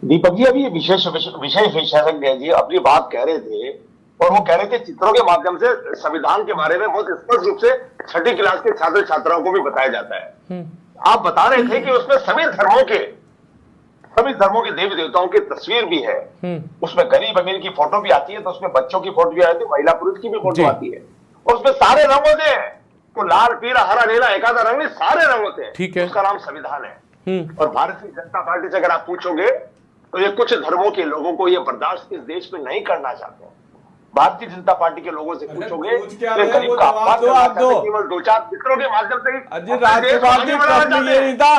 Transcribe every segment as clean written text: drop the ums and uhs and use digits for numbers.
दीपक जी, अभी ये विशेष विषय विशेषज्ञ जी अपनी बात कह रहे थे और वो कह रहे थे चित्रों के माध्यम से संविधान के बारे में बहुत स्पष्ट रूप से छठी क्लास के छात्र छात्राओं को भी बताया जाता है। आप बता रहे थे कि उसमें सभी धर्मों के देवी देवताओं की तस्वीर भी है। उसमें गरीब अमीर की फोटो भी आती है, तो उसमें बच्चों की फोटो भी आती है, महिला पुरुष की भी फोटो आती है, और उसमें सारे रंग होते हैं। तो लाल पीला हरा नीला एक आधा रंग नहीं, सारे रंग होते हैं। ठीक है, उसका नाम संविधान है। और भारतीय जनता पार्टी से अगर आप पूछोगे तो ये कुछ धर्मों के लोगों को ये बर्दाश्त इस देश में नहीं करना चाहते हैं। भारतीय जनता पार्टी के लोगों से पूछोगे तो गरीब का अपमान करना चाहते हैं, केवल दो चार चित्रों के माध्यम से। राजकुमार जी, प्रश्न ये नहीं था।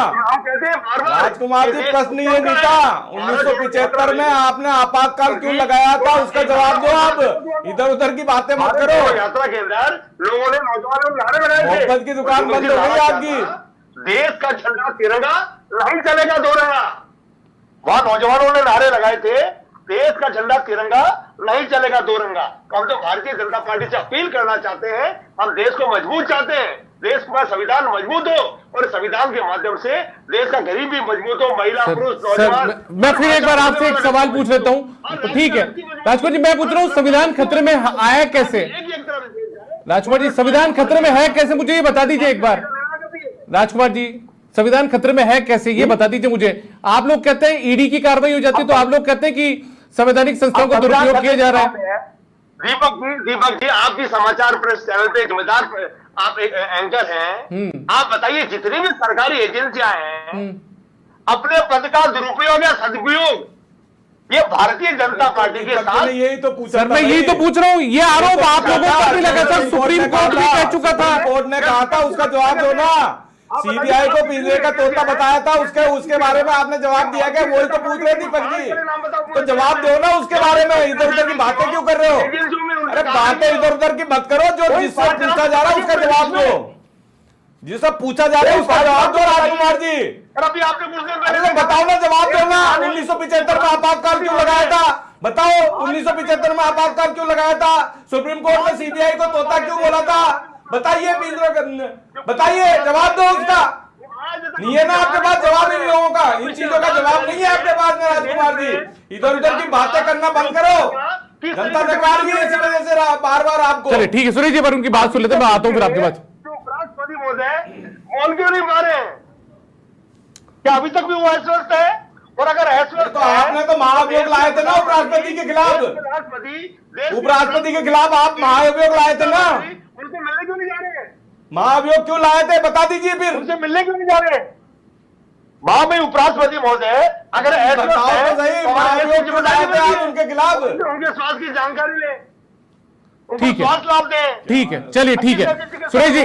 राजकुमार जी, प्रश्न ये नहीं था। 1975 में आपने आपातकाल क्यों लगाया था, उसका जवाब दो। आप इधर उधर की बातें मत करो। यात्रा के अंदर लोगों ने नौजवानों ने नारे लगाए थे, मोहब्बत की दुकान बंद हो गई आपकी। देश का झंडा तिरंगा नहीं चलेगा दो रंगा। वहां नौजवानों ने नारे लगाए थे, देश का झंडा तिरंगा नहीं चलेगा दो रंगा। हम तो भारतीय जनता पार्टी से अपील करना चाहते हैं, हम देश को मजबूत चाहते हैं, देश का संविधान मजबूत हो और संविधान के माध्यम से देश का गरीब भी मजबूत हो, महिला पुरुष नौजवान। मैं फिर एक बार आपसे एक सवाल पूछ लेता हूँ, तो ठीक है राजकुमार जी, मैं पूछ रहा हूँ संविधान खतरे में आया कैसे? राजकुमार जी, संविधान खतरे में है कैसे, मुझे ये बता दीजिए एक बार। राजकुमार जी, संविधान खतरे में है कैसे, ये बता दीजिए मुझे। आप लोग कहते हैं ईडी की कार्रवाई हो जाती है, तो आप लोग कहते हैं कि संवैधानिक संस्थाओं का दुरुपयोग किया जा रहा है। दीपक जी, आप भी समाचार प्रेस चैनल पे जिम्मेदार, आप एक एंकर हैं। आप बताइए, जितनी भी सरकारी एजेंसियां हैं, अपने पद का दुरुपयोग या सदुपयोग ये भारतीय जनता पार्टी के साथ, यही तो पूछ सर, मैं यही तो पूछ रहा हूँ। ये आरोप आप लोगों पर भी लगा था, सुप्रीम कोर्ट भी कह चुका था, कोर्ट ने कहा था, उसका जवाब दो ना। सीबीआई को पिंजरे का तोता बताया था, उसके बारे में आपने जवाब दिया क्या? वही तो पूछ रहे दीपक जी, तो जवाब दो ना उसके बारे में। इधर उधर की बातें क्यों कर रहे हो? अरे बातें इधर उधर की मत करो, जो जिससे पूछा जा रहा है उसका जवाब दो। जिससे पूछा जा रहा है उसका जवाब दो राजकुमार जी। अभी आपने अरे बताओ ना, जवाब दो ना। 1975 में आपातकाल क्यों लगाया था, बताओ। 1975 में आपातकाल क्यों लगाया था? सुप्रीम कोर्ट ने सीबीआई को तोता क्यों बोला था? बताइए, बताइए, जवाब दो उसका। नहीं है ना आपके पास जवाब इन लोगों का, इन चीजों का जवाब नहीं है आपके पास में राजकुमार जी। इधर उधर की बातें करना बंद करो। जनता से मार गई इसी वजह से बार बार आपको। चलिए ठीक है, सुरेश जी, पर उनकी बात सुन लेते हैं, मैं आता हूं फिर आपके पास। उपराष्ट्रपति महोदय कौन क्यों नहीं मारे? क्या अभी तक भी वो अस्वस्थ है? और अगर अस्वस्थ तो आपने तो महाभियोग लाए थे ना उपराष्ट्रपति के खिलाफ। उपराष्ट्रपति के खिलाफ आप महाभियोग लाए थे ना, उनसे मिलने क्यों नहीं जा रहे? महाभियोग क्यों लाए थे, बता दीजिए फिर। उनसे मिलने क्यों नहीं जा रहे? में उपराष्ट्रपति महोदय अगर बताओ तो सही, महाभियोग क्यों लाए थे आप उनके खिलाफ? उनके स्वास्थ्य की जानकारी ले, ठीक है, स्वास्थ्य लाभ दें। ठीक है, चलिए ठीक है सुरेश जी।